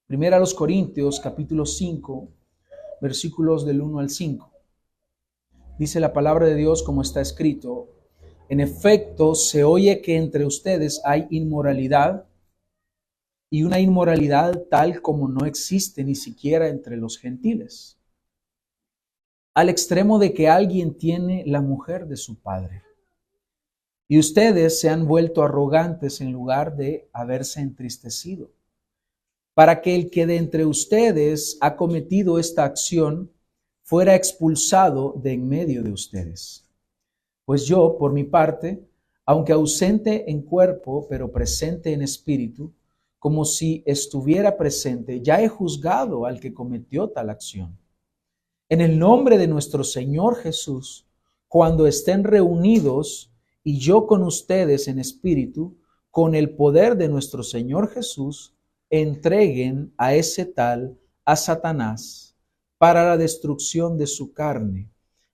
Primera a los Corintios, capítulo 5, versículos del 1 al 5. Dice la palabra de Dios como está escrito: en efecto, se oye que entre ustedes hay inmoralidad, y una inmoralidad tal como no existe ni siquiera entre los gentiles, al extremo de que alguien tiene la mujer de su padre. Y ustedes se han vuelto arrogantes en lugar de haberse entristecido, para que el que de entre ustedes ha cometido esta acción fuera expulsado de en medio de ustedes. Pues yo, por mi parte, aunque ausente en cuerpo, pero presente en espíritu, como si estuviera presente, ya he juzgado al que cometió tal acción. En el nombre de nuestro Señor Jesús, cuando estén reunidos y yo con ustedes en espíritu, con el poder de nuestro Señor Jesús, entreguen a ese tal a Satanás para la destrucción de su carne,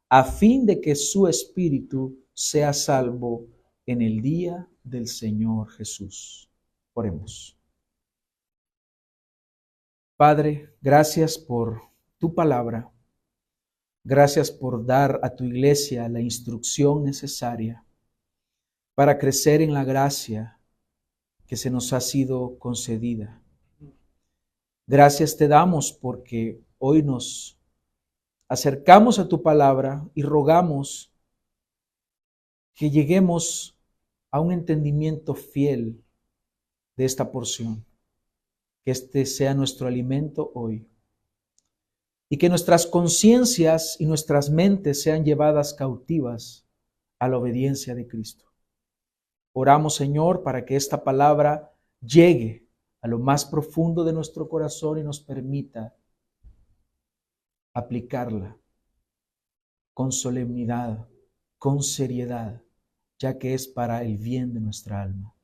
a fin de que su espíritu sea salvo en el día del Señor Jesús. Oremos. Padre, gracias por tu palabra. Gracias por dar a tu iglesia la instrucción necesaria para crecer en la gracia que se nos ha sido concedida. Gracias te damos porque hoy nos acercamos a tu palabra y rogamos que lleguemos a un entendimiento fiel de esta porción, que este sea nuestro alimento hoy y que nuestras conciencias y nuestras mentes sean llevadas cautivas a la obediencia de Cristo. Oramos, Señor, para que esta palabra llegue a lo más profundo de nuestro corazón y nos permita aplicarla con solemnidad, con seriedad, ya que es para el bien de nuestra alma.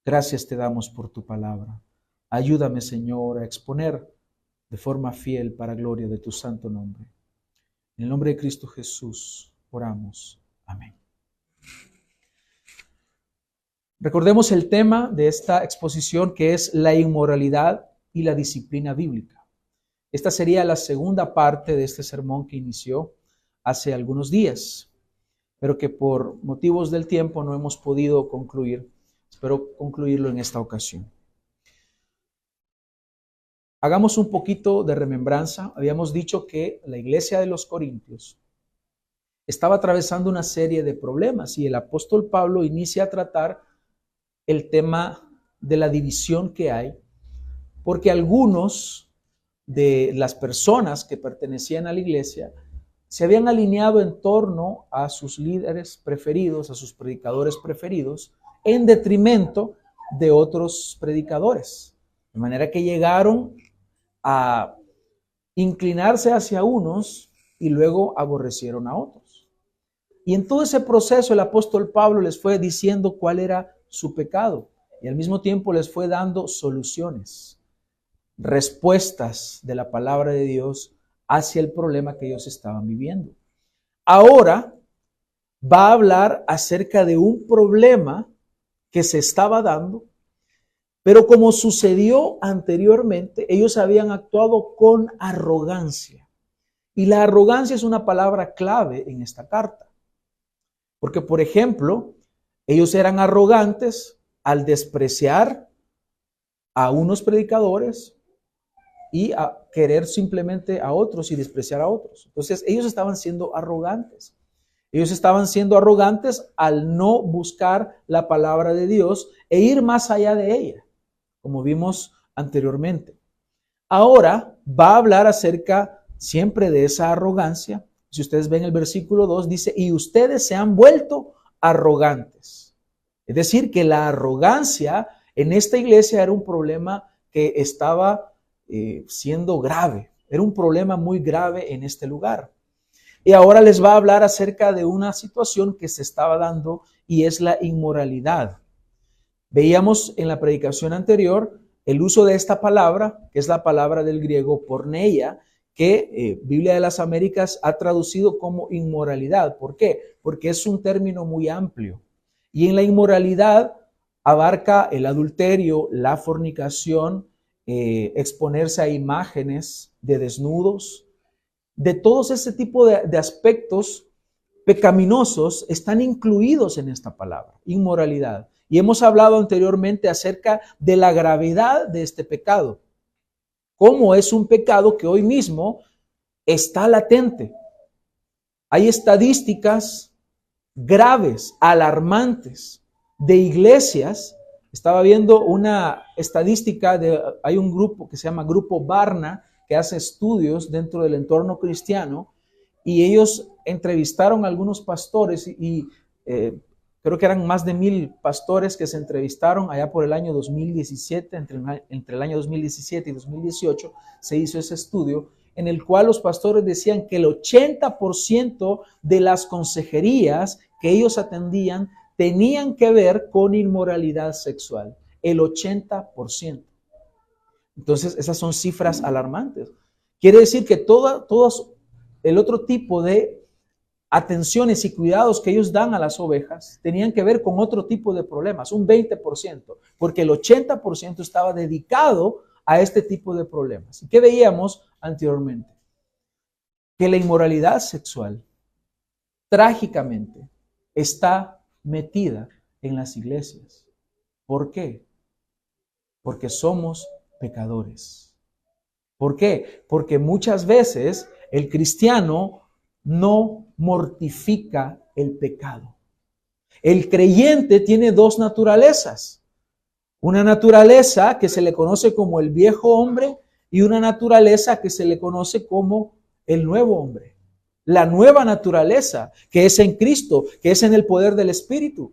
Gracias te damos por tu palabra. Ayúdame, Señor, a exponer de forma fiel para gloria de tu santo nombre. En el nombre de Cristo Jesús oramos. Amén. Recordemos el tema de esta exposición, que es la inmoralidad y la disciplina bíblica. Esta sería la segunda parte de este sermón que inició hace algunos días, pero que por motivos del tiempo no hemos podido concluir. Espero concluirlo en esta ocasión. Hagamos un poquito de remembranza. Habíamos dicho que la iglesia de los Corintios estaba atravesando una serie de problemas y el apóstol Pablo inicia a tratar el tema de la división que hay, porque algunos de las personas que pertenecían a la iglesia se habían alineado en torno a sus líderes preferidos, a sus predicadores preferidos, en detrimento de otros predicadores. De manera que llegaron a inclinarse hacia unos y luego aborrecieron a otros. Y en todo ese proceso el apóstol Pablo les fue diciendo cuál era su pecado y al mismo tiempo les fue dando soluciones, respuestas de la palabra de Dios hacia el problema que ellos estaban viviendo. Ahora va a hablar acerca de un problema que se estaba dando, pero como sucedió anteriormente, ellos habían actuado con arrogancia. Y la arrogancia es una palabra clave en esta carta. Porque, por ejemplo, ellos eran arrogantes al despreciar a unos predicadores y a querer simplemente a otros y despreciar a otros. Entonces, ellos estaban siendo arrogantes. Ellos estaban siendo arrogantes al no buscar la palabra de Dios e ir más allá de ella, como vimos anteriormente. Ahora va a hablar acerca siempre de esa arrogancia. Si ustedes ven el versículo 2, dice, y ustedes se han vuelto arrogantes. Es decir, que la arrogancia en esta iglesia era un problema que estaba siendo grave. Era un problema muy grave en este lugar. Y ahora les va a hablar acerca de una situación que se estaba dando y es la inmoralidad. Veíamos en la predicación anterior el uso de esta palabra, que es la palabra del griego porneia, que Biblia de las Américas ha traducido como inmoralidad. ¿Por qué? Porque es un término muy amplio. Y en la inmoralidad abarca el adulterio, la fornicación, exponerse a imágenes de desnudos, de todos ese tipo de aspectos pecaminosos están incluidos en esta palabra, inmoralidad. Y hemos hablado anteriormente acerca de la gravedad de este pecado, cómo es un pecado que hoy mismo está latente. Hay estadísticas graves, alarmantes, de iglesias. Estaba viendo una estadística hay un grupo que se llama Grupo Barna, que hace estudios dentro del entorno cristiano, y ellos entrevistaron a algunos pastores y creo que eran más de 1,000 pastores que se entrevistaron allá por el año 2017, entre el año 2017 y 2018 se hizo ese estudio, en el cual los pastores decían que el 80% de las consejerías que ellos atendían tenían que ver con inmoralidad sexual. El 80%. Entonces, esas son cifras alarmantes. Quiere decir que todos el otro tipo de atenciones y cuidados que ellos dan a las ovejas tenían que ver con otro tipo de problemas, un 20%, porque el 80% estaba dedicado a este tipo de problemas. ¿Y qué veíamos anteriormente? Que la inmoralidad sexual, trágicamente, está metida en las iglesias. ¿Por qué? Porque somos pecadores. ¿Por qué? Porque muchas veces el cristiano no mortifica el pecado. El creyente tiene dos naturalezas. Una naturaleza que se le conoce como el viejo hombre y una naturaleza que se le conoce como el nuevo hombre. La nueva naturaleza que es en Cristo, que es en el poder del Espíritu.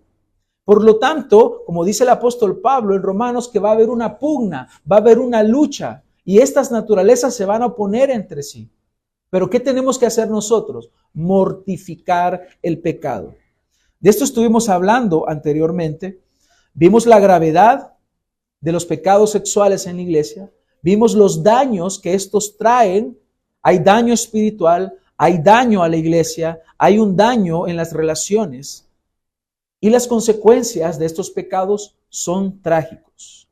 Por lo tanto, como dice el apóstol Pablo en Romanos, que va a haber una pugna, va a haber una lucha y estas naturalezas se van a oponer entre sí. Pero ¿qué tenemos que hacer nosotros? Mortificar el pecado. De esto estuvimos hablando anteriormente. Vimos la gravedad de los pecados sexuales en la iglesia. Vimos los daños que estos traen. Hay daño espiritual, hay daño a la iglesia, hay un daño en las relaciones. Y las consecuencias de estos pecados son trágicos.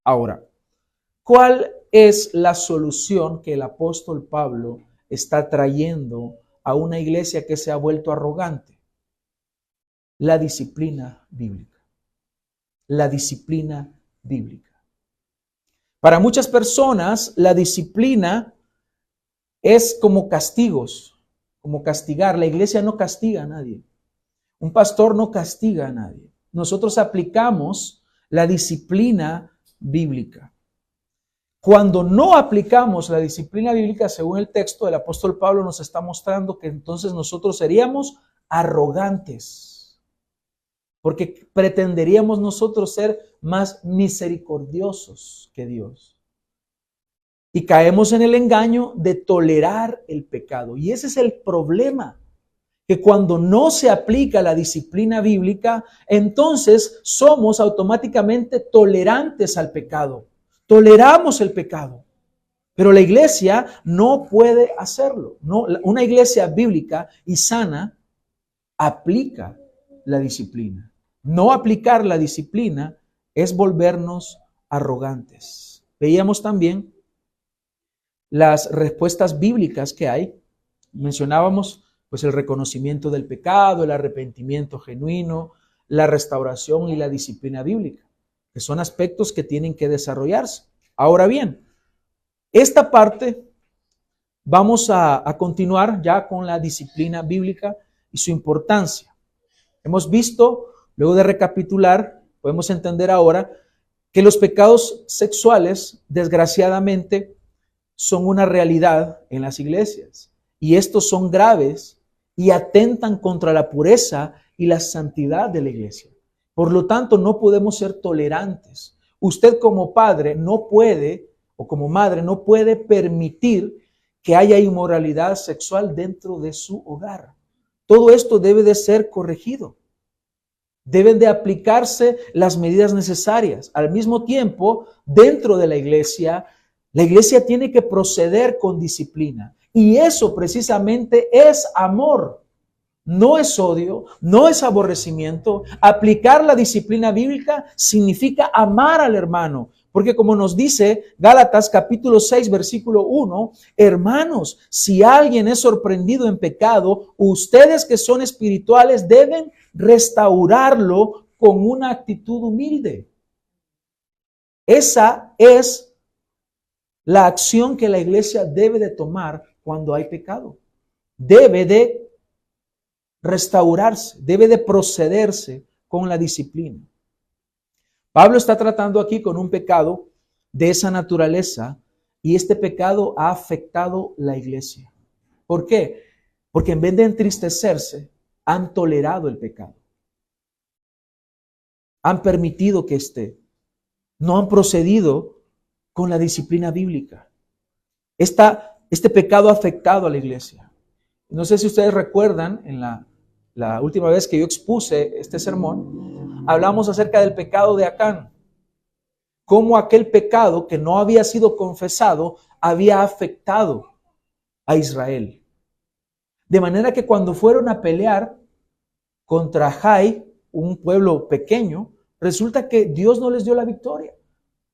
Ahora, ¿cuál es la solución que el apóstol Pablo está trayendo a una iglesia que se ha vuelto arrogante? La disciplina bíblica. La disciplina bíblica. Para muchas personas, la disciplina es como castigos, como castigar. La iglesia no castiga a nadie. Un pastor no castiga a nadie. Nosotros aplicamos la disciplina bíblica. Cuando no aplicamos la disciplina bíblica, según el texto, el apóstol Pablo nos está mostrando que entonces nosotros seríamos arrogantes, porque pretenderíamos nosotros ser más misericordiosos que Dios. Y caemos en el engaño de tolerar el pecado. Y ese es el problema, que cuando no se aplica la disciplina bíblica, entonces somos automáticamente tolerantes al pecado. Toleramos el pecado. Pero la iglesia no puede hacerlo. No, una iglesia bíblica y sana aplica la disciplina. No aplicar la disciplina es volvernos arrogantes. Veíamos también las respuestas bíblicas que hay. Mencionábamos pues el reconocimiento del pecado, el arrepentimiento genuino, la restauración y la disciplina bíblica, que son aspectos que tienen que desarrollarse. Ahora bien, esta parte vamos a continuar ya con la disciplina bíblica y su importancia. Hemos visto, luego de recapitular, podemos entender ahora que los pecados sexuales, desgraciadamente, son una realidad en las iglesias. Y estos son graves y atentan contra la pureza y la santidad de la iglesia. Por lo tanto, no podemos ser tolerantes. Usted como padre no puede, o como madre, no puede permitir que haya inmoralidad sexual dentro de su hogar. Todo esto debe de ser corregido. Deben de aplicarse las medidas necesarias. Al mismo tiempo, dentro de la iglesia tiene que proceder con disciplina. Y eso precisamente es amor. No es odio, no es aborrecimiento. Aplicar la disciplina bíblica significa amar al hermano. Porque como nos dice Gálatas capítulo 6, versículo 1, hermanos, si alguien es sorprendido en pecado, ustedes que son espirituales deben restaurarlo con una actitud humilde. Esa es la acción que la iglesia debe de tomar cuando hay pecado. Debe de restaurarse, debe de procederse con la disciplina. Pablo está tratando aquí con un pecado de esa naturaleza y este pecado ha afectado la iglesia. ¿Por qué? Porque en vez de entristecerse, han tolerado el pecado. Han permitido que esté. No han procedido con la disciplina bíblica. Este pecado ha afectado a la iglesia. No sé si ustedes recuerdan, en la última vez que yo expuse este sermón, hablamos acerca del pecado de Acán. Cómo aquel pecado que no había sido confesado había afectado a Israel. De manera que cuando fueron a pelear contra Jai, un pueblo pequeño, resulta que Dios no les dio la victoria.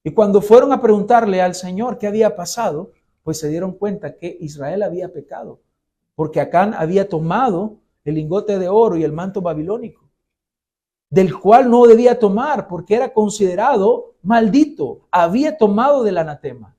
Y cuando fueron a preguntarle al Señor qué había pasado, pues se dieron cuenta que Israel había pecado, porque Acán había tomado el lingote de oro y el manto babilónico, del cual no debía tomar porque era considerado maldito, había tomado del anatema.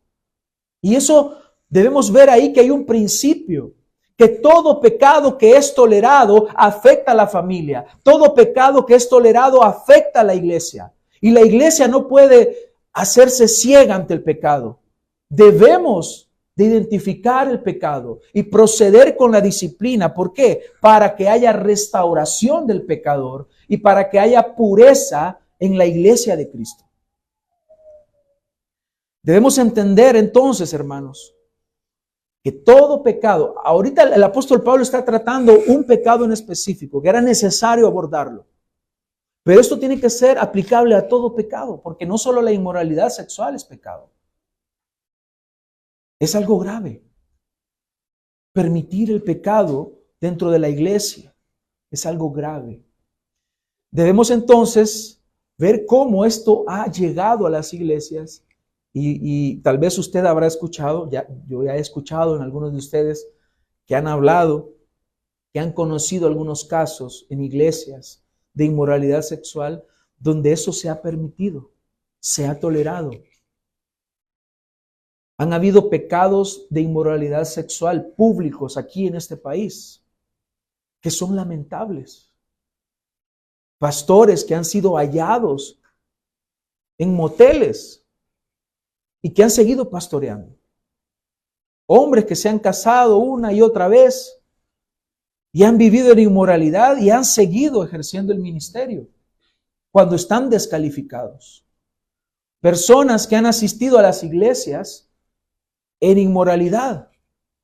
Y eso debemos ver ahí que hay un principio, que todo pecado que es tolerado afecta a la familia, todo pecado que es tolerado afecta a la iglesia. Y la iglesia no puede hacerse ciega ante el pecado. Debemos de identificar el pecado y proceder con la disciplina. ¿Por qué? Para que haya restauración del pecador y para que haya pureza en la iglesia de Cristo. Debemos entender entonces, hermanos, que todo pecado, ahorita el apóstol Pablo está tratando un pecado en específico, que era necesario abordarlo. Pero esto tiene que ser aplicable a todo pecado, porque no solo la inmoralidad sexual es pecado. Es algo grave. Permitir el pecado dentro de la iglesia es algo grave. Debemos entonces ver cómo esto ha llegado a las iglesias y tal vez usted habrá escuchado, yo ya he escuchado en algunos de ustedes que han hablado, que han conocido algunos casos en iglesias de inmoralidad sexual donde eso se ha permitido, se ha tolerado. Han habido pecados de inmoralidad sexual públicos aquí en este país que son lamentables. Pastores que han sido hallados en moteles y que han seguido pastoreando. Hombres que se han casado una y otra vez y han vivido en inmoralidad y han seguido ejerciendo el ministerio cuando están descalificados. Personas que han asistido a las iglesias en inmoralidad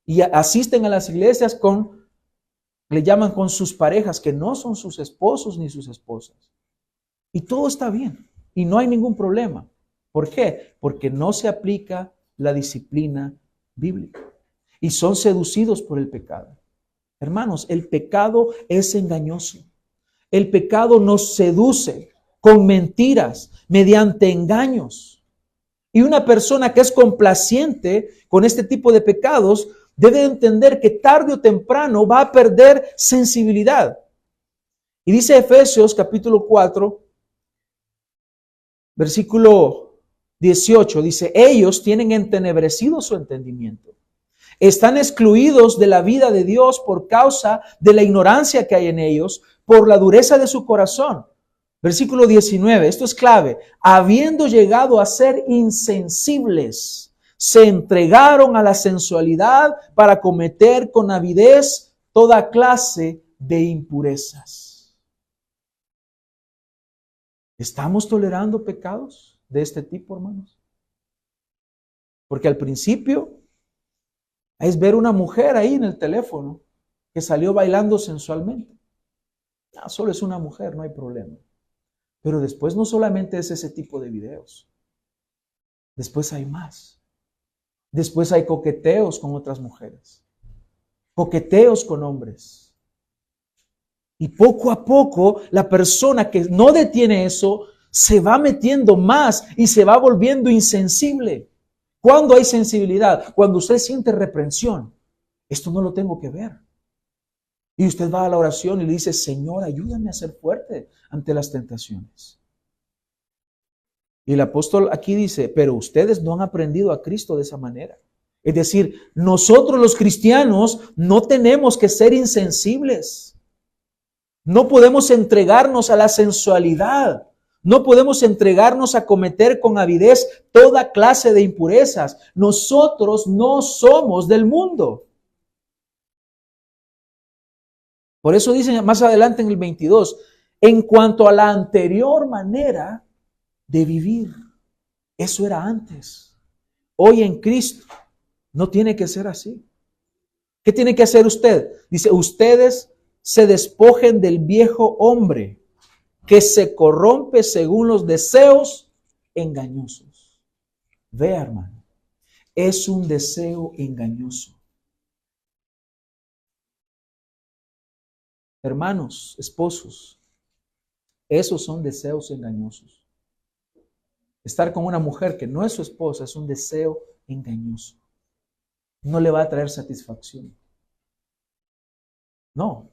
y asisten a las iglesias le llaman con sus parejas que no son sus esposos ni sus esposas. Y todo está bien y no hay ningún problema. ¿Por qué? Porque no se aplica la disciplina bíblica y son seducidos por el pecado. Hermanos, el pecado es engañoso. El pecado nos seduce con mentiras, mediante engaños. Y una persona que es complaciente con este tipo de pecados debe entender que tarde o temprano va a perder sensibilidad. Y dice Efesios capítulo 4, versículo 18, dice, ellos tienen entenebrecido su entendimiento. Están excluidos de la vida de Dios por causa de la ignorancia que hay en ellos, por la dureza de su corazón. Versículo 19, esto es clave. Habiendo llegado a ser insensibles, se entregaron a la sensualidad para cometer con avidez toda clase de impurezas. ¿Estamos tolerando pecados de este tipo, hermanos? Porque al principio es ver una mujer ahí en el teléfono que salió bailando sensualmente. Solo es una mujer, no hay problema. Pero después no solamente es ese tipo de videos. Después hay más. Después hay coqueteos con otras mujeres. Coqueteos con hombres. Y poco a poco la persona que no detiene eso se va metiendo más y se va volviendo insensible. ¿Cuándo hay sensibilidad? Cuando usted siente reprensión. Esto no lo tengo que ver. Y usted va a la oración y le dice, Señor, ayúdame a ser fuerte ante las tentaciones. Y el apóstol aquí dice, pero ustedes no han aprendido a Cristo de esa manera. Es decir, nosotros los cristianos no tenemos que ser insensibles. No podemos entregarnos a la sensualidad. No podemos entregarnos a cometer con avidez toda clase de impurezas. Nosotros no somos del mundo. Por eso dice más adelante en el 22, en cuanto a la anterior manera de vivir, eso era antes. Hoy en Cristo no tiene que ser así. ¿Qué tiene que hacer usted? Dice, ustedes se despojen del viejo hombre que se corrompe según los deseos engañosos. Vea, hermano, es un deseo engañoso. Hermanos, esposos, esos son deseos engañosos. Estar con una mujer que no es su esposa es un deseo engañoso. No le va a traer satisfacción. No,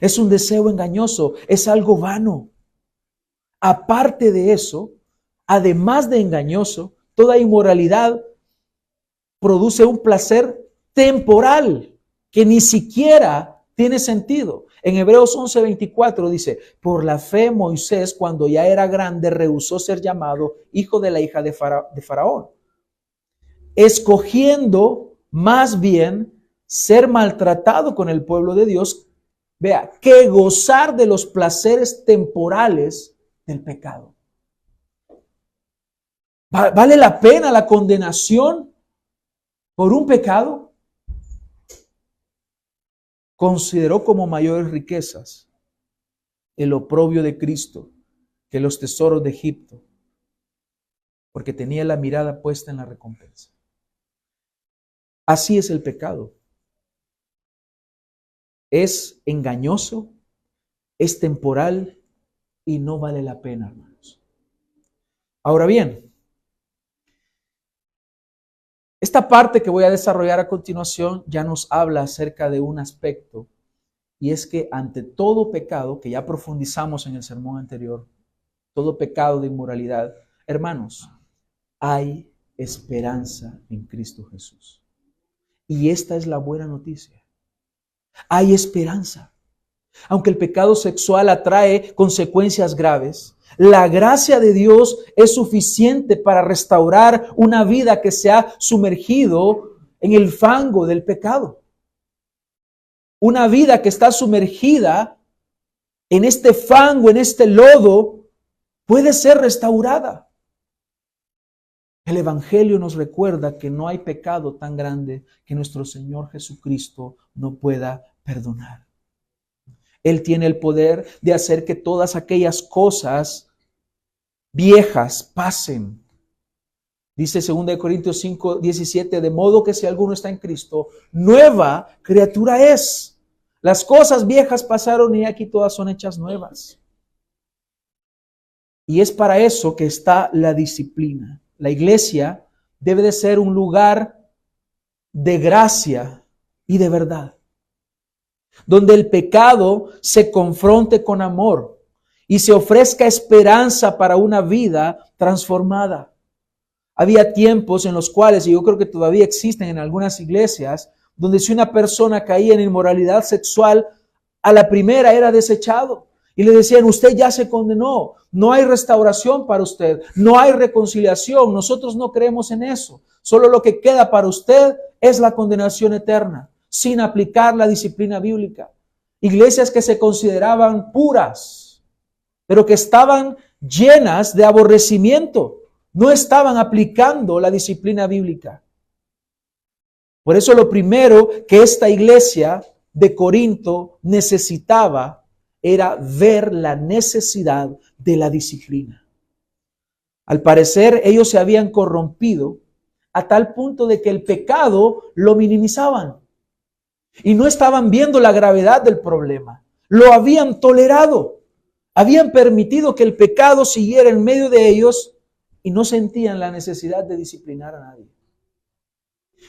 es un deseo engañoso, es algo vano. Aparte de eso, además de engañoso, toda inmoralidad produce un placer temporal que ni siquiera tiene sentido. En Hebreos 11:24 dice, por la fe Moisés, cuando ya era grande, rehusó ser llamado hijo de la hija de Faraón, escogiendo más bien ser maltratado con el pueblo de Dios, vea, que gozar de los placeres temporales del pecado. ¿Vale la pena la condenación por un pecado? Consideró como mayores riquezas el oprobio de Cristo que los tesoros de Egipto, porque tenía la mirada puesta en la recompensa. Así es el pecado. Es engañoso, es temporal y no vale la pena, hermanos. Ahora bien, esta parte que voy a desarrollar a continuación ya nos habla acerca de un aspecto, y es que ante todo pecado, que ya profundizamos en el sermón anterior, todo pecado de inmoralidad, hermanos, hay esperanza en Cristo Jesús. Y esta es la buena noticia. Hay esperanza. Aunque el pecado sexual atrae consecuencias graves, la gracia de Dios es suficiente para restaurar una vida que se ha sumergido en el fango del pecado. Una vida que está sumergida en este fango, en este lodo, puede ser restaurada. El Evangelio nos recuerda que no hay pecado tan grande que nuestro Señor Jesucristo no pueda perdonar. Él tiene el poder de hacer que todas aquellas cosas viejas pasen. Dice 2 Corintios 5:17, de modo que si alguno está en Cristo, nueva criatura es. Las cosas viejas pasaron y aquí todas son hechas nuevas. Y es para eso que está la disciplina. La iglesia debe de ser un lugar de gracia y de verdad, donde el pecado se confronte con amor y se ofrezca esperanza para una vida transformada. Había tiempos en los cuales, y yo creo que todavía existen en algunas iglesias, donde si una persona caía en inmoralidad sexual, a la primera era desechado. Y le decían, usted ya se condenó, no hay restauración para usted, no hay reconciliación, nosotros no creemos en eso. Solo lo que queda para usted es la condenación eterna, sin aplicar la disciplina bíblica. Iglesias que se consideraban puras, pero que estaban llenas de aborrecimiento, no estaban aplicando la disciplina bíblica. Por eso lo primero que esta iglesia de Corinto necesitaba era ver la necesidad de la disciplina. Al parecer, ellos se habían corrompido a tal punto de que el pecado lo minimizaban y no estaban viendo la gravedad del problema. Lo habían tolerado. Habían permitido que el pecado siguiera en medio de ellos y no sentían la necesidad de disciplinar a nadie.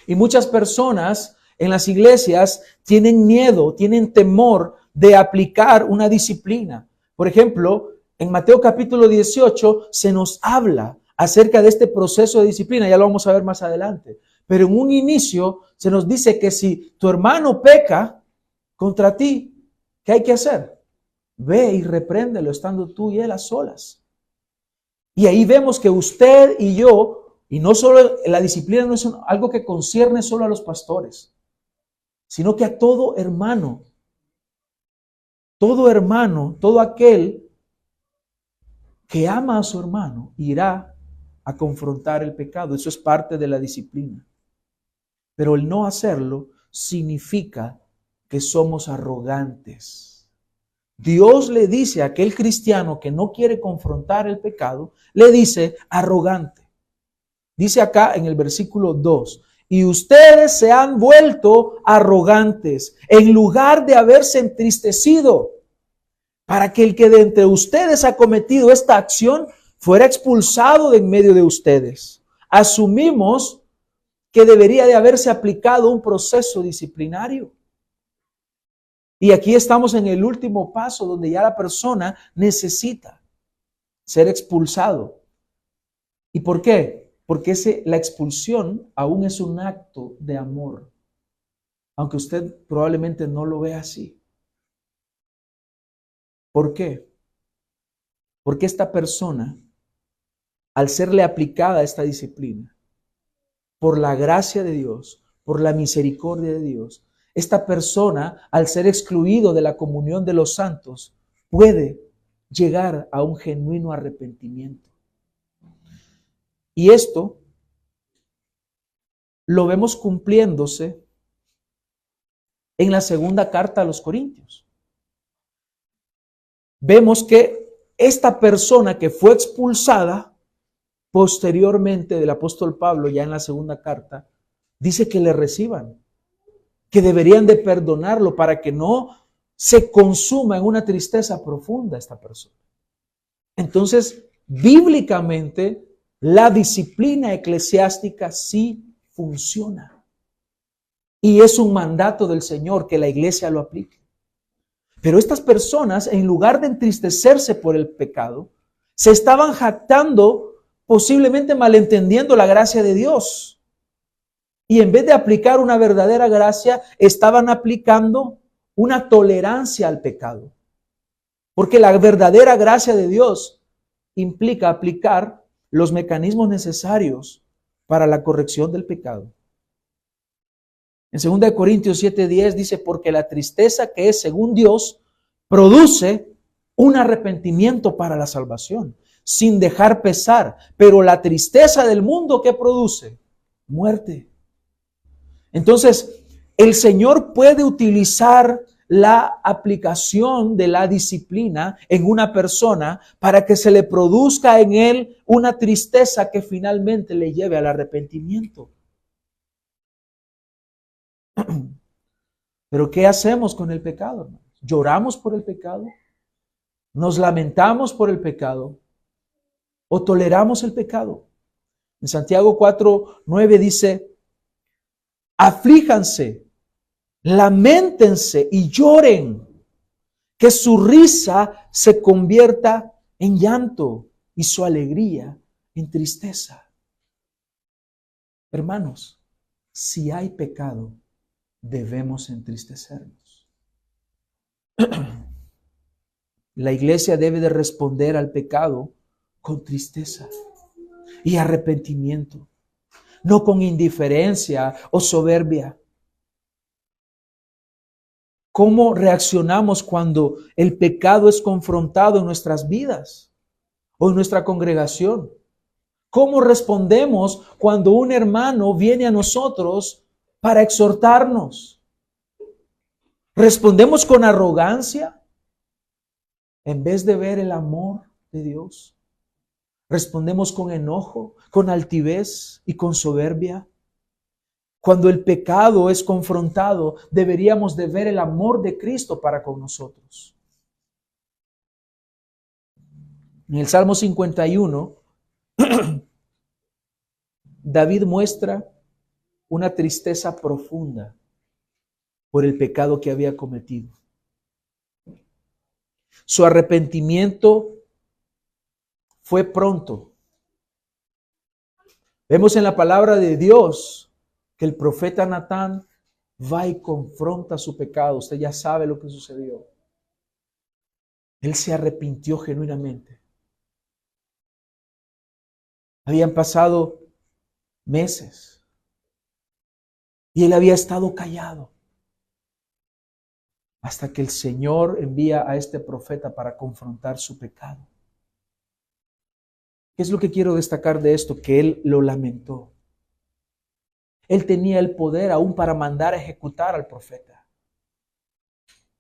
Y muchas personas en las iglesias tienen miedo, tienen temor de aplicar una disciplina. Por ejemplo, en Mateo capítulo 18 se nos habla acerca de este proceso de disciplina, ya lo vamos a ver más adelante. Pero en un inicio se nos dice que si tu hermano peca contra ti, ¿qué hay que hacer? Ve y repréndelo estando tú y él a solas. Y ahí vemos que usted y yo, y no solo la disciplina no es algo que concierne solo a los pastores, sino que a todo hermano, todo aquel que ama a su hermano irá a confrontar el pecado. Eso es parte de la disciplina. Pero el no hacerlo significa que somos arrogantes. Dios le dice a aquel cristiano que no quiere confrontar el pecado, le dice arrogante. Dice acá en el versículo 2, y ustedes se han vuelto arrogantes en lugar de haberse entristecido para que el que de entre ustedes ha cometido esta acción fuera expulsado de en medio de ustedes. Asumimos que debería de haberse aplicado un proceso disciplinario. Y aquí estamos en el último paso donde ya la persona necesita ser expulsado. ¿Y por qué? Porque la expulsión aún es un acto de amor, aunque usted probablemente no lo vea así. ¿Por qué? Porque esta persona, al serle aplicada esta disciplina, por la gracia de Dios, por la misericordia de Dios, esta persona, al ser excluido de la comunión de los santos, puede llegar a un genuino arrepentimiento. Y esto lo vemos cumpliéndose en la segunda carta a los Corintios. Vemos que esta persona que fue expulsada posteriormente del apóstol Pablo, ya en la segunda carta, dice que le reciban, que deberían de perdonarlo para que no se consuma en una tristeza profunda esta persona. Entonces, bíblicamente, la disciplina eclesiástica sí funciona. Y es un mandato del Señor que la iglesia lo aplique. Pero estas personas, en lugar de entristecerse por el pecado, se estaban jactando, posiblemente malentendiendo la gracia de Dios. Y en vez de aplicar una verdadera gracia, estaban aplicando una tolerancia al pecado. Porque la verdadera gracia de Dios implica aplicar los mecanismos necesarios para la corrección del pecado. En 2 Corintios 7:10 dice, porque la tristeza que es según Dios produce un arrepentimiento para la salvación, sin dejar pesar. Pero la tristeza del mundo, ¿qué produce? Muerte. Entonces, el Señor puede utilizar la aplicación de la disciplina en una persona para que se le produzca en él una tristeza que finalmente le lleve al arrepentimiento. Pero ¿qué hacemos con el pecado, hermanos? ¿Lloramos por el pecado? ¿Nos lamentamos por el pecado? ¿O toleramos el pecado? En Santiago 4:9 dice, aflíjanse, lamentense y lloren, que su risa se convierta en llanto y su alegría en tristeza. Hermanos, si hay pecado, debemos entristecernos. La iglesia debe de responder al pecado con tristeza y arrepentimiento, no con indiferencia o soberbia. ¿Cómo reaccionamos cuando el pecado es confrontado en nuestras vidas o en nuestra congregación? ¿Cómo respondemos cuando un hermano viene a nosotros para exhortarnos? ¿Respondemos con arrogancia en vez de ver el amor de Dios? ¿Respondemos con enojo, con altivez y con soberbia? Cuando el pecado es confrontado, deberíamos de ver el amor de Cristo para con nosotros. En el Salmo 51, David muestra una tristeza profunda por el pecado que había cometido. Su arrepentimiento fue pronto. Vemos en la palabra de Dios que el profeta Natán va y confronta su pecado. Usted ya sabe lo que sucedió. Él se arrepintió genuinamente. Habían pasado meses y él había estado callado hasta que el Señor envía a este profeta para confrontar su pecado. ¿Qué es lo que quiero destacar de esto? Que él lo lamentó. Él tenía el poder aún para mandar a ejecutar al profeta.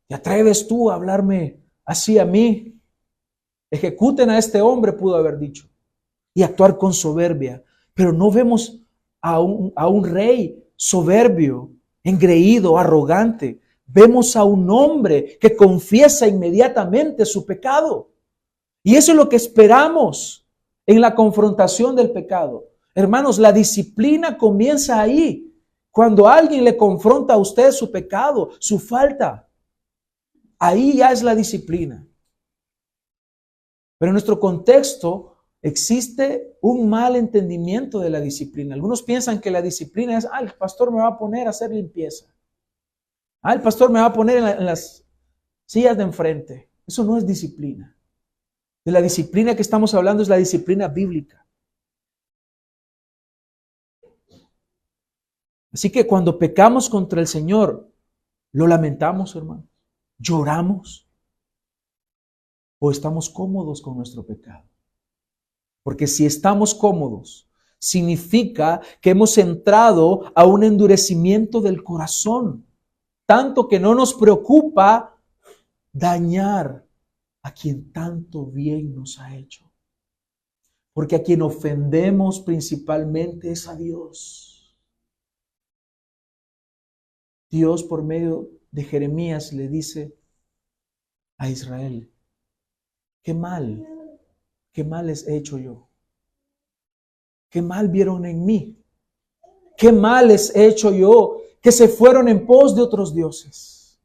¿Te atreves tú a hablarme así a mí? Ejecuten a este hombre, pudo haber dicho, y actuar con soberbia. Pero no vemos a un rey soberbio, engreído, arrogante. Vemos a un hombre que confiesa inmediatamente su pecado. Y eso es lo que esperamos en la confrontación del pecado. Hermanos, la disciplina comienza ahí, cuando alguien le confronta a usted su pecado, su falta. Ahí ya es la disciplina. Pero en nuestro contexto existe un mal entendimiento de la disciplina. Algunos piensan que la disciplina es, el pastor me va a poner a hacer limpieza. El pastor me va a poner en las sillas de enfrente. Eso no es disciplina. De la disciplina que estamos hablando es la disciplina bíblica. Así que cuando pecamos contra el Señor, ¿lo lamentamos, hermano? ¿Lloramos? ¿O estamos cómodos con nuestro pecado? Porque si estamos cómodos, significa que hemos entrado a un endurecimiento del corazón, tanto que no nos preocupa dañar a quien tanto bien nos ha hecho. Porque a quien ofendemos principalmente es a Dios. Dios, por medio de Jeremías, le dice a Israel: qué mal les he hecho yo. Qué mal vieron en mí. Qué mal les he hecho yo, que se fueron en pos de otros dioses.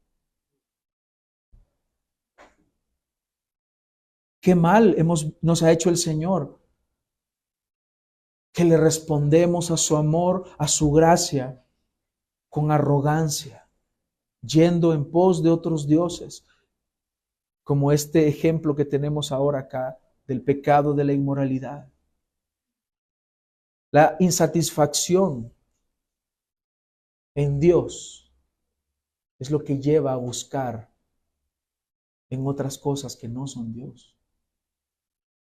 Qué mal nos ha hecho el Señor, que le respondemos a su amor, a su gracia, con arrogancia, yendo en pos de otros dioses, como este ejemplo que tenemos ahora acá del pecado de la inmoralidad. La insatisfacción en Dios es lo que lleva a buscar en otras cosas que no son Dios.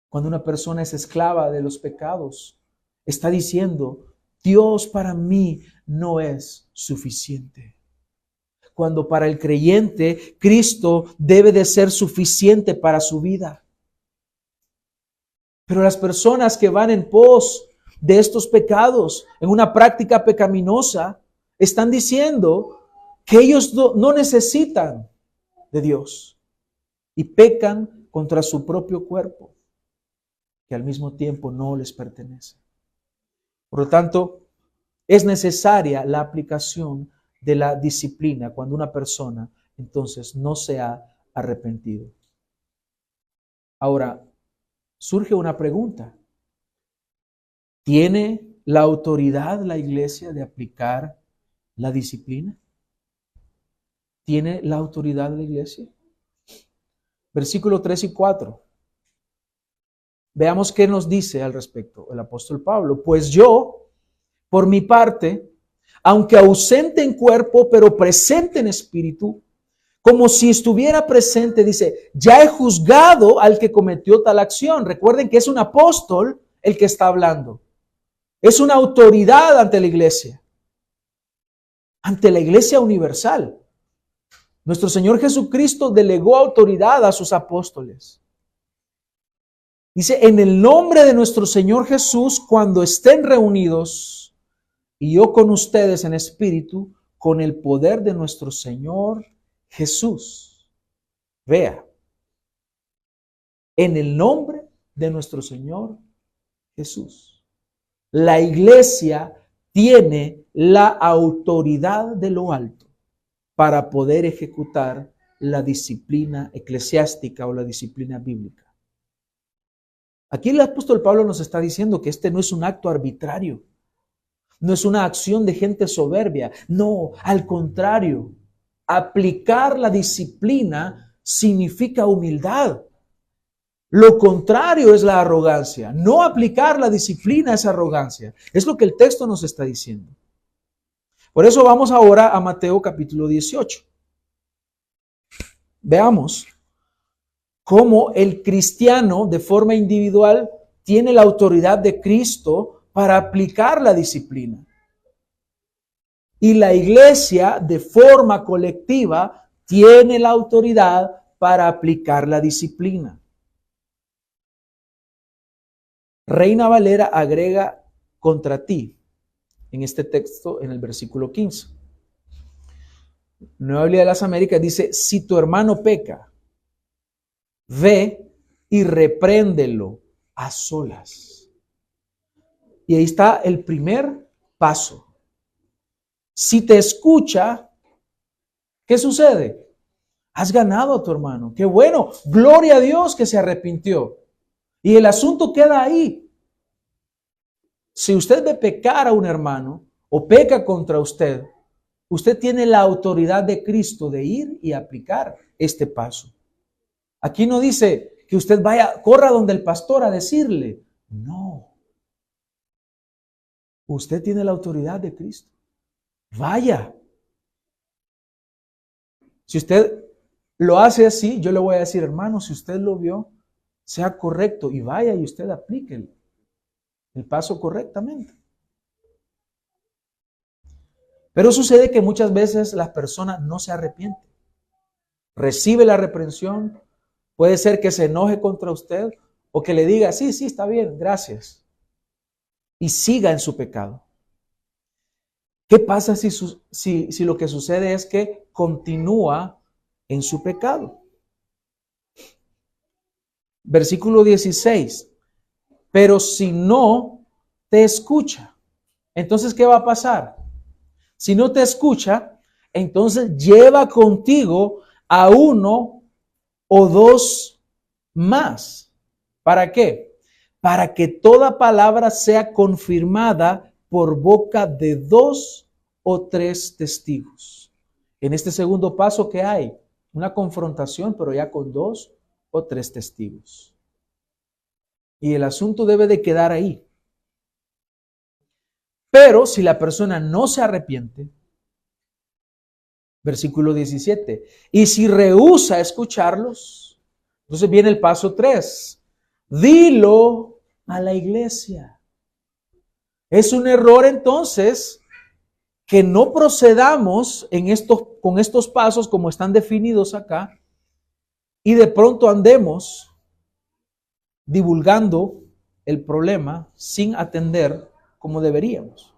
Cuando una persona es esclava de los pecados, está diciendo: Dios para mí no es suficiente. Cuando para el creyente, Cristo debe de ser suficiente para su vida. Pero las personas que van en pos de estos pecados, en una práctica pecaminosa, están diciendo que ellos no necesitan de Dios y pecan contra su propio cuerpo, que al mismo tiempo no les pertenece. Por lo tanto, es necesaria la aplicación de la disciplina cuando una persona entonces no se ha arrepentido. Ahora, surge una pregunta. ¿Tiene la autoridad la iglesia de aplicar la disciplina? ¿Tiene la autoridad la iglesia? Versículos 3 y 4. Veamos qué nos dice al respecto el apóstol Pablo. Pues yo, por mi parte, aunque ausente en cuerpo, pero presente en espíritu, como si estuviera presente, dice, ya he juzgado al que cometió tal acción. Recuerden que es un apóstol el que está hablando. Es una autoridad ante la iglesia universal. Nuestro Señor Jesucristo delegó autoridad a sus apóstoles. Dice, en el nombre de nuestro Señor Jesús, cuando estén reunidos, y yo con ustedes en espíritu, con el poder de nuestro Señor Jesús. Vea, en el nombre de nuestro Señor Jesús. La iglesia tiene la autoridad de lo alto para poder ejecutar la disciplina eclesiástica o la disciplina bíblica. Aquí el apóstol Pablo nos está diciendo que este no es un acto arbitrario, no es una acción de gente soberbia, no, al contrario, aplicar la disciplina significa humildad. Lo contrario es la arrogancia. No aplicar la disciplina es arrogancia. Es lo que el texto nos está diciendo. Por eso vamos ahora a Mateo capítulo 18. Veamos cómo el cristiano de forma individual tiene la autoridad de Cristo para aplicar la disciplina. Y la iglesia de forma colectiva tiene la autoridad para aplicar la disciplina. Reina Valera agrega contra ti en este texto en el versículo 15. Nueva Biblia de las Américas dice, si tu hermano peca, ve y repréndelo a solas. Y ahí está el primer paso. Si te escucha, ¿qué sucede? Has ganado a tu hermano. ¡Qué bueno! Gloria a Dios que se arrepintió. Y el asunto queda ahí. Si usted ve pecar a un hermano o peca contra usted, usted tiene la autoridad de Cristo de ir y aplicar este paso. Aquí no dice que usted vaya, corra donde el pastor a decirle. No. Usted tiene la autoridad de Cristo. Vaya. Si usted lo hace así, yo le voy a decir, hermano, si usted lo vio, sea correcto y vaya y usted aplique el paso correctamente. Pero sucede que muchas veces las personas no se arrepienten. Recibe la reprensión, puede ser que se enoje contra usted o que le diga, sí, está bien, gracias. Y siga en su pecado. ¿Qué pasa si lo que sucede es que continúa en su pecado? Versículo 16. Pero si no te escucha, entonces ¿qué va a pasar? Si no te escucha, entonces lleva contigo a uno o dos más. ¿Para qué? Para que toda palabra sea confirmada por boca de 2 o 3 testigos. En este segundo paso, ¿qué hay? Una confrontación, pero ya con 2 o 3 testigos. Y el asunto debe de quedar ahí. Pero si la persona no se arrepiente, versículo 17, y si rehúsa escucharlos, entonces viene el paso 3. Dilo a la iglesia. Es un error entonces que no procedamos con estos pasos como están definidos acá y de pronto andemos divulgando el problema sin atender como deberíamos.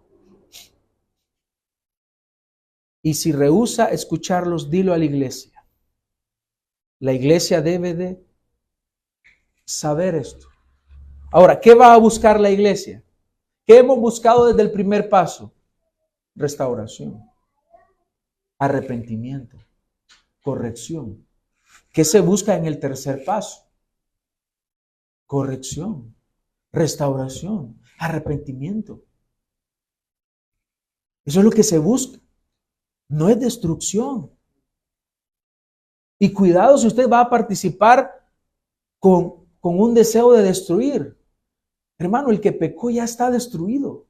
Y si rehúsa escucharlos, dilo a la iglesia. La iglesia debe de saber esto. Ahora, ¿qué va a buscar la iglesia? ¿Qué hemos buscado desde el primer paso? Restauración, arrepentimiento, corrección. ¿Qué se busca en el tercer paso? Corrección, restauración, arrepentimiento. Eso es lo que se busca. No es destrucción. Y cuidado si usted va a participar con un deseo de destruir. Hermano, el que pecó ya está destruido.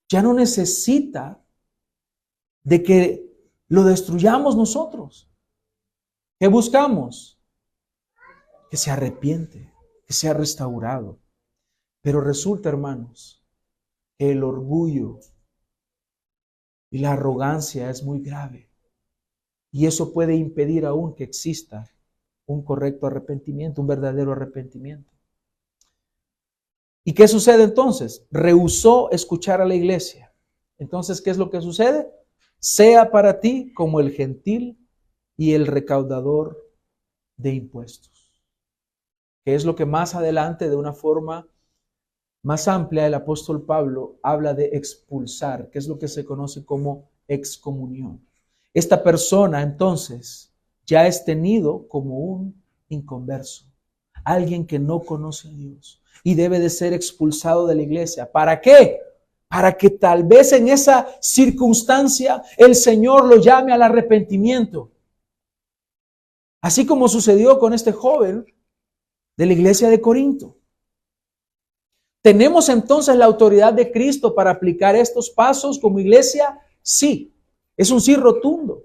Ya no necesita de que lo destruyamos nosotros. ¿Qué buscamos? Que se arrepiente, que sea restaurado. Pero resulta, hermanos, que el orgullo y la arrogancia es muy grave. Y eso puede impedir aún que exista un correcto arrepentimiento, un verdadero arrepentimiento. ¿Y qué sucede entonces? Rehusó escuchar a la iglesia. Entonces, ¿qué es lo que sucede? Sea para ti como el gentil y el recaudador de impuestos. que es lo que más adelante, de una forma más amplia, el apóstol Pablo habla de expulsar, que es lo que se conoce como excomunión. Esta persona entonces ya es tenido como un inconverso, alguien que no conoce a Dios y debe de ser expulsado de la iglesia. ¿Para qué? Para que tal vez en esa circunstancia el Señor lo llame al arrepentimiento. Así como sucedió con este joven de la iglesia de Corinto. ¿Tenemos entonces la autoridad de Cristo para aplicar estos pasos como iglesia? Sí, es un sí rotundo.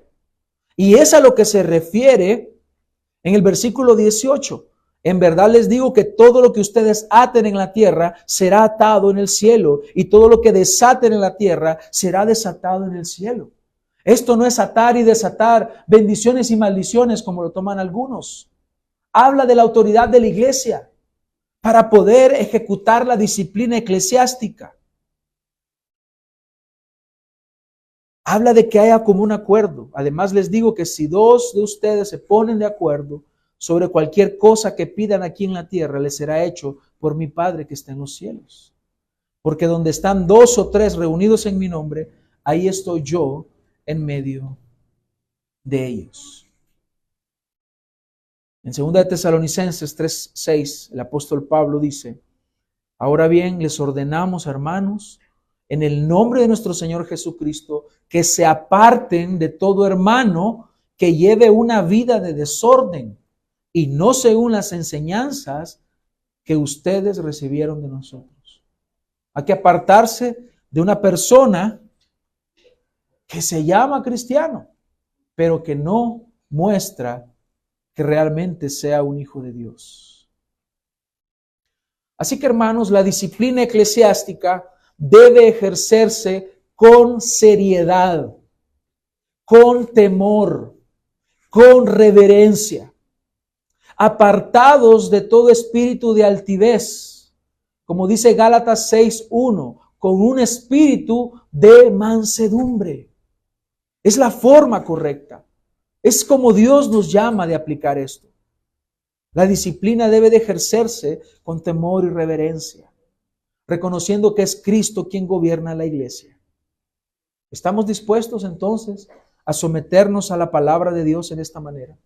Y es a lo que se refiere en el versículo 18. En verdad les digo que todo lo que ustedes aten en la tierra será atado en el cielo, y todo lo que desaten en la tierra será desatado en el cielo. Esto no es atar y desatar bendiciones y maldiciones como lo toman algunos. Habla de la autoridad de la iglesia para poder ejecutar la disciplina eclesiástica. Habla de que haya como un acuerdo. Además les digo que si dos de ustedes se ponen de acuerdo sobre cualquier cosa que pidan aquí en la tierra, les será hecho por mi Padre que está en los cielos. Porque donde están 2 o 3 reunidos en mi nombre, ahí estoy yo en medio de ellos. En 2 de Tesalonicenses 3:6, el apóstol Pablo dice: ahora bien, les ordenamos, hermanos, en el nombre de nuestro Señor Jesucristo, que se aparten de todo hermano que lleve una vida de desorden y no según las enseñanzas que ustedes recibieron de nosotros. Hay que apartarse de una persona que se llama cristiano, pero que no muestra que realmente sea un hijo de Dios. Así que, hermanos, la disciplina eclesiástica debe ejercerse con seriedad, con temor, con reverencia, apartados de todo espíritu de altivez, como dice Gálatas 6:1, con un espíritu de mansedumbre. Es la forma correcta. Es como Dios nos llama de aplicar esto. La disciplina debe de ejercerse con temor y reverencia, reconociendo que es Cristo quien gobierna la iglesia. ¿Estamos dispuestos entonces a someternos a la palabra de Dios en esta manera?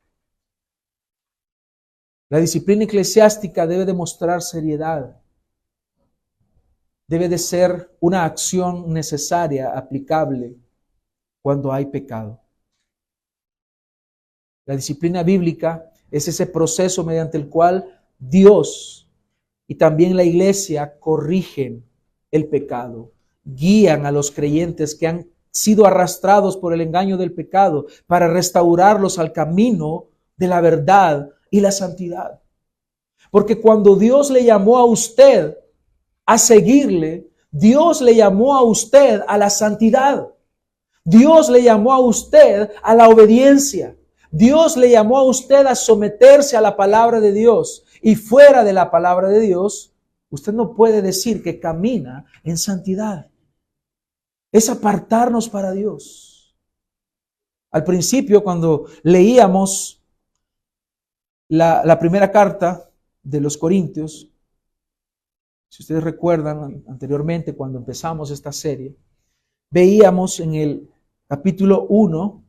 La disciplina eclesiástica debe demostrar seriedad. Debe de ser una acción necesaria, aplicable, cuando hay pecado. La disciplina bíblica es ese proceso mediante el cual Dios y también la iglesia corrigen el pecado, guían a los creyentes que han sido arrastrados por el engaño del pecado para restaurarlos al camino de la verdad y la santidad. Porque cuando Dios le llamó a usted a seguirle, Dios le llamó a usted a la santidad. Dios le llamó a usted a la obediencia. Dios le llamó a usted a someterse a la palabra de Dios. Y fuera de la palabra de Dios, usted no puede decir que camina en santidad. Es apartarnos para Dios. Al principio, cuando leíamos la primera carta de los Corintios, si ustedes recuerdan anteriormente cuando empezamos esta serie, veíamos en el capítulo 1,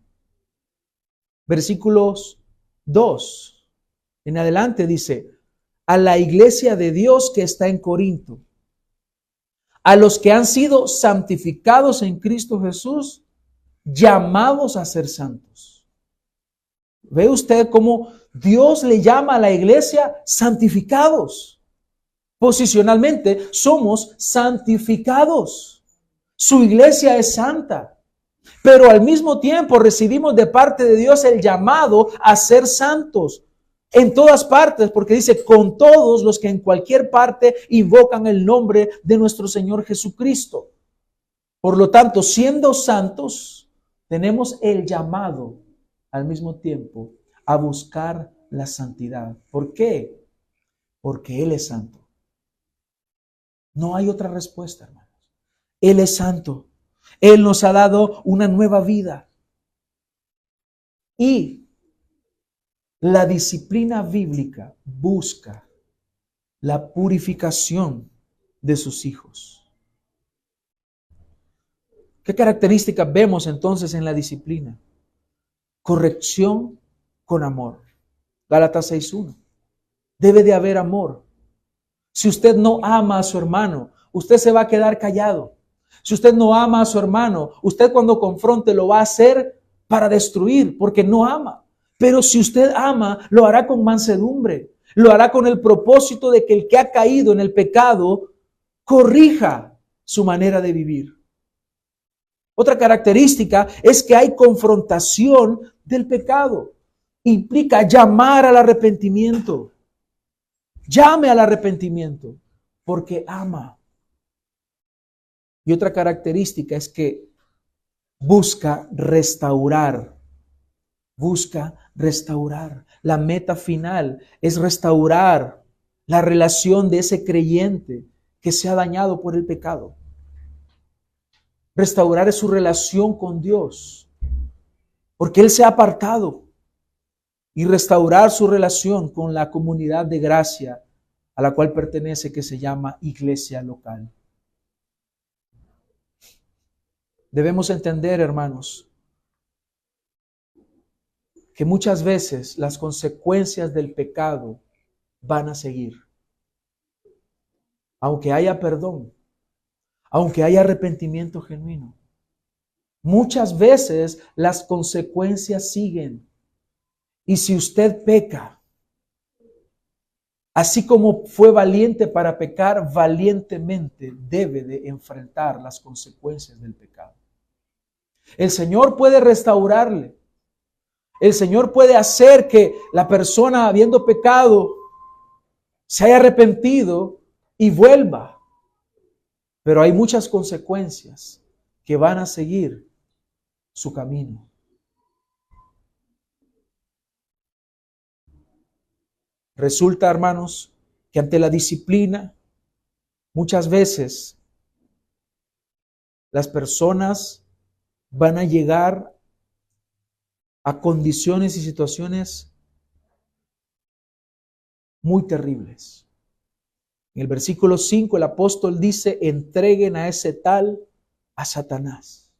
versículos 2 en adelante, dice: a la iglesia de Dios que está en Corinto, a los que han sido santificados en Cristo Jesús, llamados a ser santos. ¿Ve usted cómo Dios le llama a la iglesia santificados? Posicionalmente somos santificados. Su iglesia es santa. Pero al mismo tiempo recibimos de parte de Dios el llamado a ser santos en todas partes, porque dice: con todos los que en cualquier parte invocan el nombre de nuestro Señor Jesucristo. Por lo tanto, siendo santos, tenemos el llamado al mismo tiempo a buscar la santidad. ¿Por qué? Porque Él es santo. No hay otra respuesta, hermanos. Él es santo. Él nos ha dado una nueva vida. Y la disciplina bíblica busca la purificación de sus hijos. ¿Qué características vemos entonces en la disciplina? Corrección con amor. Gálatas 6:1. Debe de haber amor. Si usted no ama a su hermano, usted se va a quedar callado. Si usted no ama a su hermano, usted cuando confronte lo va a hacer para destruir, porque no ama. Pero si usted ama, lo hará con mansedumbre. Lo hará con el propósito de que el que ha caído en el pecado corrija su manera de vivir. Otra característica es que hay confrontación del pecado. Implica llamar al arrepentimiento. Llame al arrepentimiento porque ama. Y otra característica es que busca restaurar. Busca restaurar. La meta final es restaurar la relación de ese creyente que se ha dañado por el pecado. Restaurar su relación con Dios, porque Él se ha apartado. Y restaurar su relación con la comunidad de gracia a la cual pertenece, que se llama iglesia local. Debemos entender, hermanos, que muchas veces las consecuencias del pecado van a seguir. Aunque haya perdón, aunque haya arrepentimiento genuino, muchas veces las consecuencias siguen. Y si usted peca, así como fue valiente para pecar, valientemente debe de enfrentar las consecuencias del pecado. El Señor puede restaurarle. El Señor puede hacer que la persona, habiendo pecado, se haya arrepentido y vuelva. Pero hay muchas consecuencias que van a seguir su camino. Resulta, hermanos, que ante la disciplina, muchas veces las personas van a llegar a condiciones y situaciones muy terribles. En el versículo 5 el apóstol dice: entreguen a ese tal a Satanás.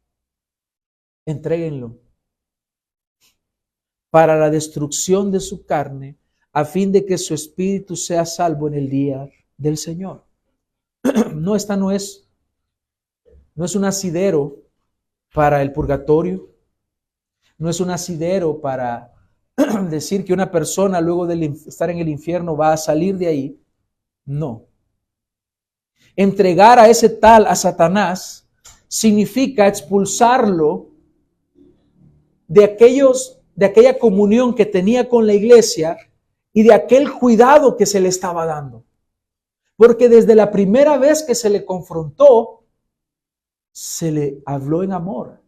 Entréguenlo para la destrucción de su carne, a fin de que su espíritu sea salvo en el día del Señor. No, esta no es un asidero para el purgatorio. No es un asidero para decir que una persona luego de estar en el infierno va a salir de ahí. No. Entregar a ese tal a Satanás significa expulsarlo de aquella comunión que tenía con la iglesia y de aquel cuidado que se le estaba dando. Porque desde la primera vez que se le confrontó, se le habló en amor.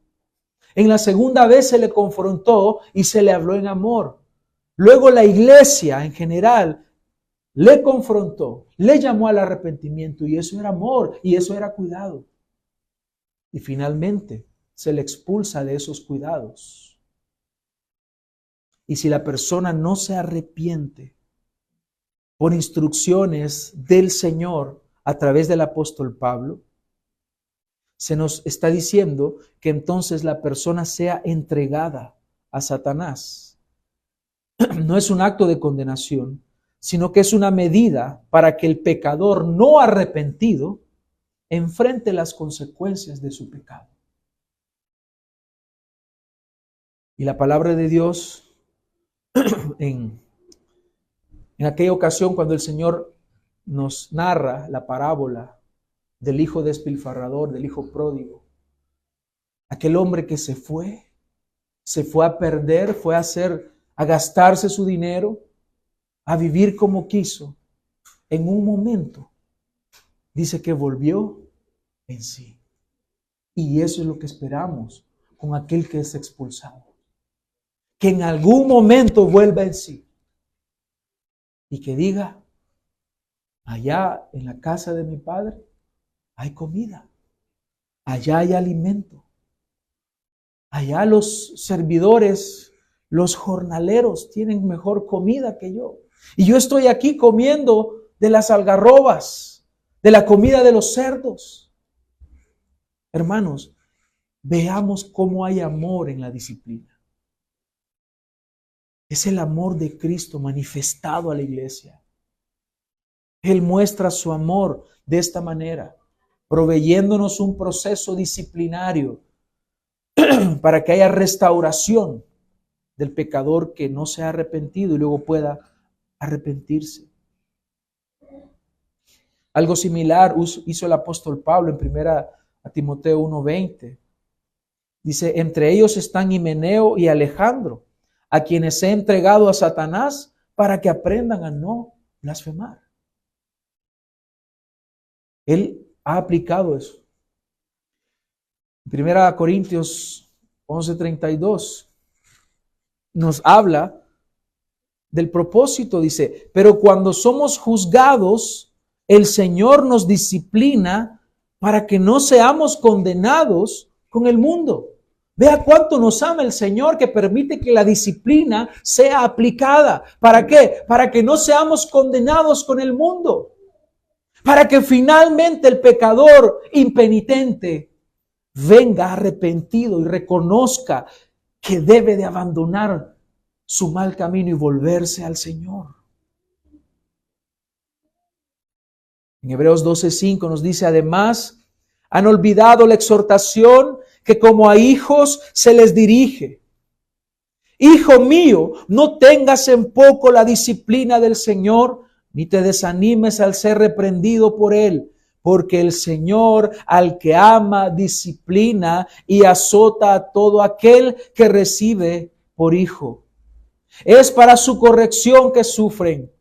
En la segunda vez se le confrontó y se le habló en amor. Luego la iglesia en general le confrontó, le llamó al arrepentimiento, y eso era amor y eso era cuidado. Y finalmente se le expulsa de esos cuidados. Y si la persona no se arrepiente por instrucciones del Señor a través del apóstol Pablo, se nos está diciendo que entonces la persona sea entregada a Satanás. No es un acto de condenación, sino que es una medida para que el pecador no arrepentido enfrente las consecuencias de su pecado. Y la palabra de Dios en aquella ocasión cuando el Señor nos narra la parábola del hijo despilfarrador, del hijo pródigo, aquel hombre que se fue a perder, fue a gastarse su dinero, a vivir como quiso. En un momento dice que volvió en sí. Y eso es lo que esperamos con aquel que es expulsado. Que en algún momento vuelva en sí. Y que diga: allá en la casa de mi padre hay comida. Allá hay alimento. Allá los servidores, los jornaleros tienen mejor comida que yo. Y yo estoy aquí comiendo de las algarrobas, de la comida de los cerdos. Hermanos, veamos cómo hay amor en la disciplina. Es el amor de Cristo manifestado a la iglesia. Él muestra su amor de esta manera, proveyéndonos un proceso disciplinario para que haya restauración del pecador que no se ha arrepentido y luego pueda arrepentirse. Algo similar hizo el apóstol Pablo en 1 Timoteo 1:20. Dice, entre ellos están Himeneo y Alejandro, a quienes he entregado a Satanás para que aprendan a no blasfemar. Él ha aplicado eso. 1 Corintios 11:32 nos habla del propósito, dice, pero cuando somos juzgados, el Señor nos disciplina para que no seamos condenados con el mundo. Vea cuánto nos ama el Señor, que permite que la disciplina sea aplicada. ¿Para qué? Para que no seamos condenados con el mundo. Para que finalmente el pecador impenitente venga arrepentido y reconozca que debe de abandonar su mal camino y volverse al Señor. En Hebreos 12:5 nos dice, además, han olvidado la exhortación que como a hijos se les dirige. Hijo mío, no tengas en poco la disciplina del Señor, ni te desanimes al ser reprendido por Él, porque el Señor al que ama disciplina y azota a todo aquel que recibe por hijo. Es para su corrección que sufren.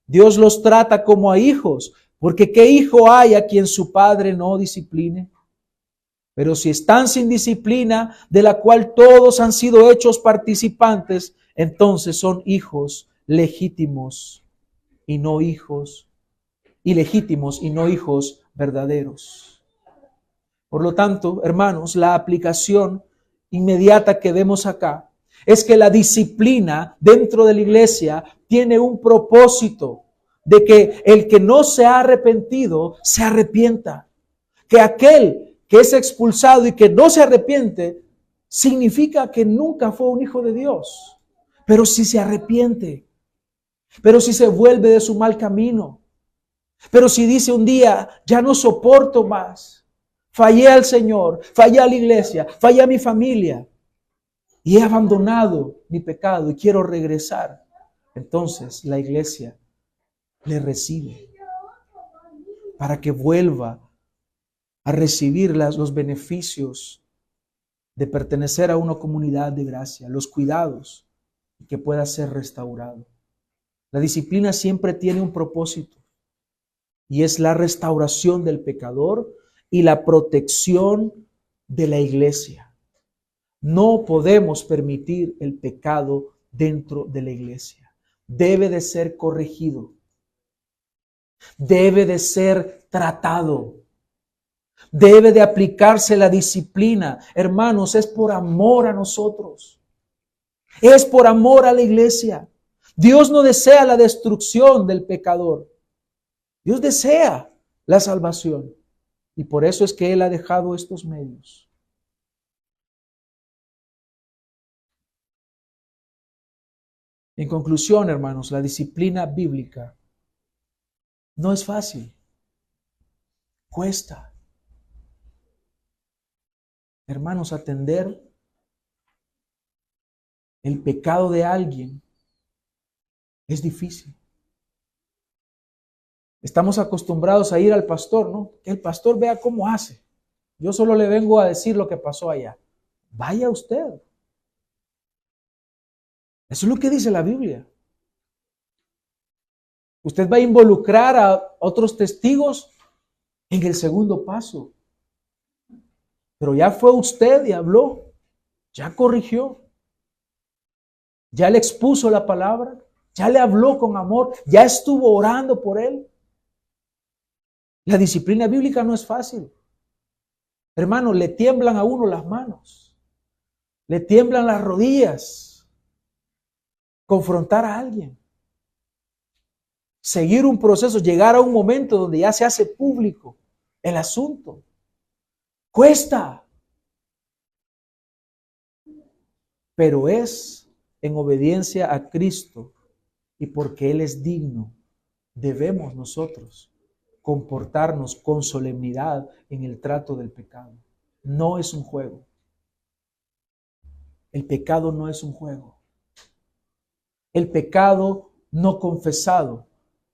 Dios los trata como a hijos, porque ¿qué hijo hay a quien su padre no discipline? Pero si están sin disciplina, de la cual todos han sido hechos participantes, entonces son hijos legítimos y no hijos ilegítimos y no hijos verdaderos. Por lo tanto, hermanos, la aplicación inmediata que vemos acá es que la disciplina dentro de la iglesia tiene un propósito de que el que no se ha arrepentido se arrepienta. Que aquel que es expulsado y que no se arrepiente significa que nunca fue un hijo de Dios. Pero si se arrepiente, pero si se vuelve de su mal camino, pero si dice un día, ya no soporto más, fallé al Señor, fallé a la iglesia, fallé a mi familia y he abandonado mi pecado y quiero regresar, entonces la iglesia le recibe para que vuelva a recibir los beneficios de pertenecer a una comunidad de gracia, los cuidados, y que pueda ser restaurado. La disciplina siempre tiene un propósito y es la restauración del pecador y la protección de la iglesia. No podemos permitir el pecado dentro de la iglesia. Debe de ser corregido. Debe de ser tratado. Debe de aplicarse la disciplina. Hermanos, es por amor a nosotros. Es por amor a la iglesia. Dios no desea la destrucción del pecador. Dios desea la salvación. Y por eso es que Él ha dejado estos medios. En conclusión, hermanos, la disciplina bíblica no es fácil. Cuesta. Hermanos, atender el pecado de alguien es difícil. Estamos acostumbrados a ir al pastor, ¿no? Que el pastor vea cómo hace. Yo solo le vengo a decir lo que pasó allá. Vaya usted. Eso es lo que dice la Biblia. Usted va a involucrar a otros testigos en el segundo paso. Pero ya fue usted y habló. Ya corrigió. Ya le expuso la palabra. Ya le habló con amor. Ya estuvo orando por él. La disciplina bíblica no es fácil. Hermano, le tiemblan a uno las manos. Le tiemblan las rodillas. Confrontar a alguien. seguir un proceso, llegar a un momento donde ya se hace público el asunto. Cuesta, pero es en obediencia a Cristo y porque Él es digno, debemos nosotros comportarnos con solemnidad en el trato del pecado. No es un juego. El pecado no es un juego. El pecado no confesado,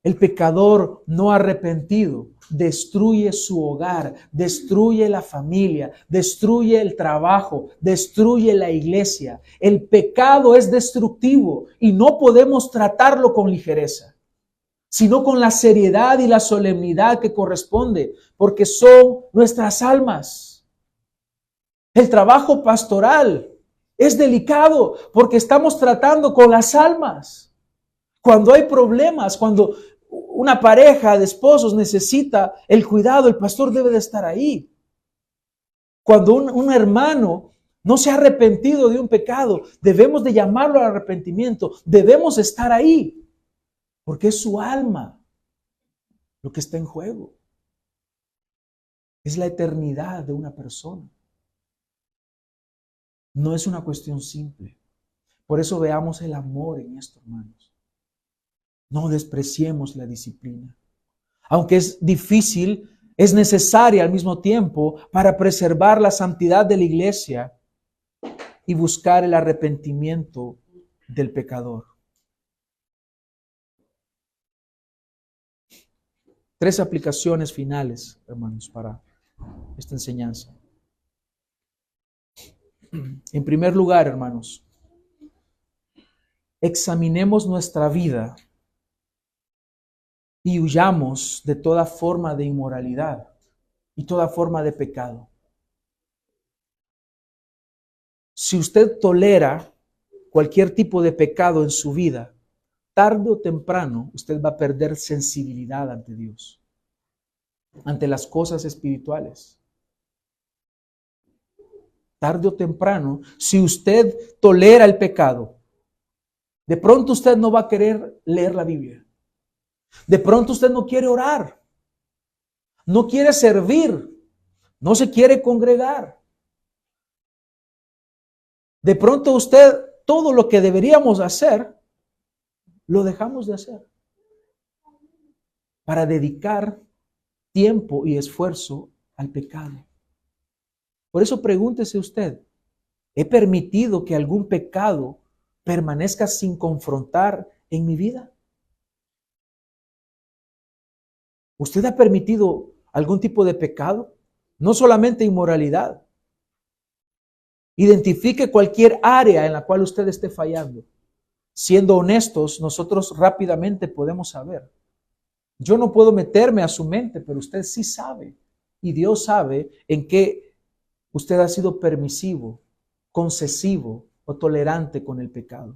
el pecador no arrepentido, destruye su hogar, destruye la familia, destruye el trabajo, destruye la iglesia. El pecado es destructivo y no podemos tratarlo con ligereza, sino con la seriedad y la solemnidad que corresponde, porque son nuestras almas. El trabajo pastoral es delicado porque estamos tratando con las almas. Cuando hay problemas, cuando una pareja de esposos necesita el cuidado, el pastor debe de estar ahí. Cuando un hermano no se ha arrepentido de un pecado, debemos de llamarlo al arrepentimiento, debemos estar ahí, porque es su alma lo que está en juego. Es la eternidad de una persona. No es una cuestión simple. Por eso veamos el amor en esto, hermanos. No despreciemos la disciplina. Aunque es difícil, es necesaria al mismo tiempo para preservar la santidad de la iglesia y buscar el arrepentimiento del pecador. 3 aplicaciones finales, hermanos, para esta enseñanza. En primer lugar, hermanos, examinemos nuestra vida y huyamos de toda forma de inmoralidad y toda forma de pecado. Si usted tolera cualquier tipo de pecado en su vida, tarde o temprano usted va a perder sensibilidad ante Dios, ante las cosas espirituales. Tarde o temprano, si usted tolera el pecado, de pronto usted no va a querer leer la Biblia. De pronto usted no quiere orar, no quiere servir, no se quiere congregar. De pronto usted, todo lo que deberíamos hacer, lo dejamos de hacer para dedicar tiempo y esfuerzo al pecado. Por eso pregúntese usted, ¿he permitido que algún pecado permanezca sin confrontar en mi vida? ¿Usted ha permitido algún tipo de pecado? No solamente inmoralidad. Identifique cualquier área en la cual usted esté fallando. Siendo honestos, nosotros rápidamente podemos saber. Yo no puedo meterme a su mente, pero usted sí sabe. Y Dios sabe en qué usted ha sido permisivo, concesivo o tolerante con el pecado.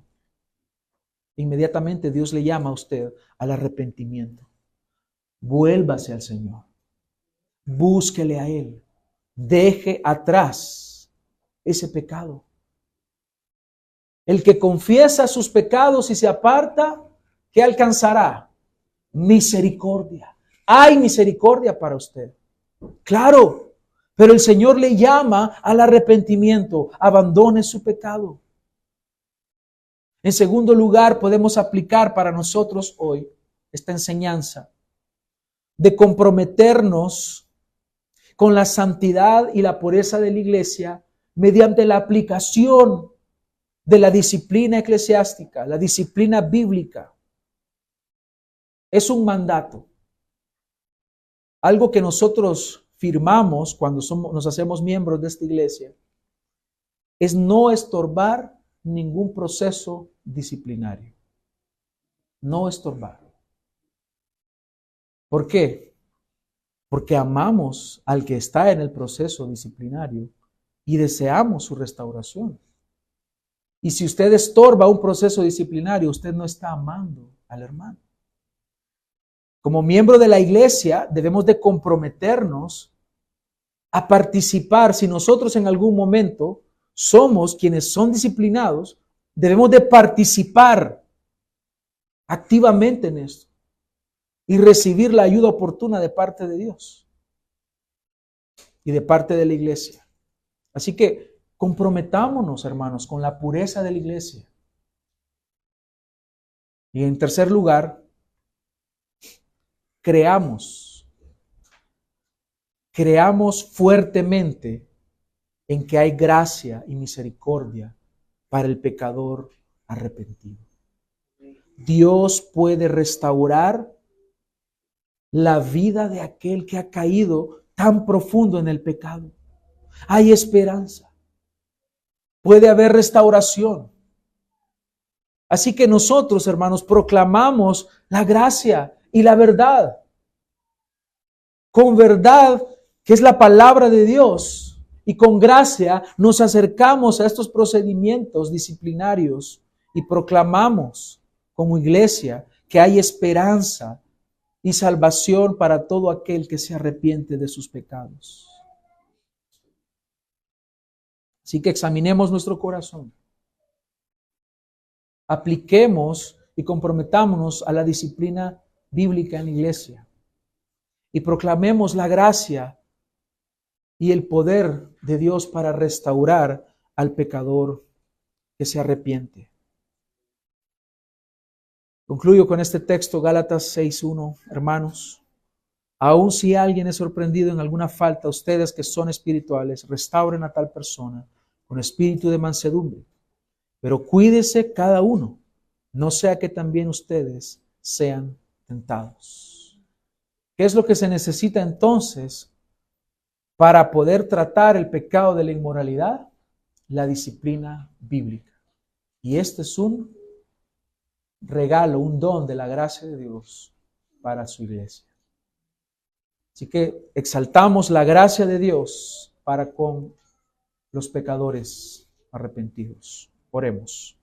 Inmediatamente Dios le llama a usted al arrepentimiento. Vuélvase al Señor. Búsquele a Él. Deje atrás ese pecado. El que confiesa sus pecados y se aparta, ¿qué alcanzará? Misericordia. Hay misericordia para usted. Claro, pero el Señor le llama al arrepentimiento. Abandone su pecado. En segundo lugar, podemos aplicar para nosotros hoy esta enseñanza de comprometernos con la santidad y la pureza de la iglesia mediante la aplicación de la disciplina eclesiástica, la disciplina bíblica. Es un mandato. Algo que nosotros firmamos cuando nos hacemos miembros de esta iglesia es no estorbar ningún proceso disciplinario. No estorbar. ¿Por qué? Porque amamos al que está en el proceso disciplinario y deseamos su restauración. Y si usted estorba un proceso disciplinario, usted no está amando al hermano. Como miembro de la iglesia, debemos de comprometernos a participar. Si nosotros en algún momento somos quienes son disciplinados, debemos de participar activamente en esto. y recibir la ayuda oportuna de parte de Dios y de parte de la iglesia. Así que comprometámonos, hermanos, con la pureza de la iglesia. Y en tercer lugar, creamos fuertemente en que hay gracia y misericordia para el pecador arrepentido. Dios puede restaurar la vida de aquel que ha caído tan profundo en el pecado. Hay esperanza. Puede haber restauración. Así que nosotros, hermanos, proclamamos la gracia y la verdad. Con verdad, que es la palabra de Dios, y con gracia nos acercamos a estos procedimientos disciplinarios y proclamamos como iglesia que hay esperanza y salvación para todo aquel que se arrepiente de sus pecados. Así que examinemos nuestro corazón. Apliquemos y comprometámonos a la disciplina bíblica en la iglesia. Y proclamemos la gracia y el poder de Dios para restaurar al pecador que se arrepiente. Concluyo con este texto, Gálatas 6:1, hermanos. Aun si alguien es sorprendido en alguna falta, ustedes que son espirituales, restauren a tal persona con espíritu de mansedumbre. Pero cuídese cada uno, no sea que también ustedes sean tentados. ¿Qué es lo que se necesita entonces para poder tratar el pecado de la inmoralidad? La disciplina bíblica. Y este es un regalo, un don de la gracia de Dios para su iglesia. Así que exaltamos la gracia de Dios para con los pecadores arrepentidos. Oremos.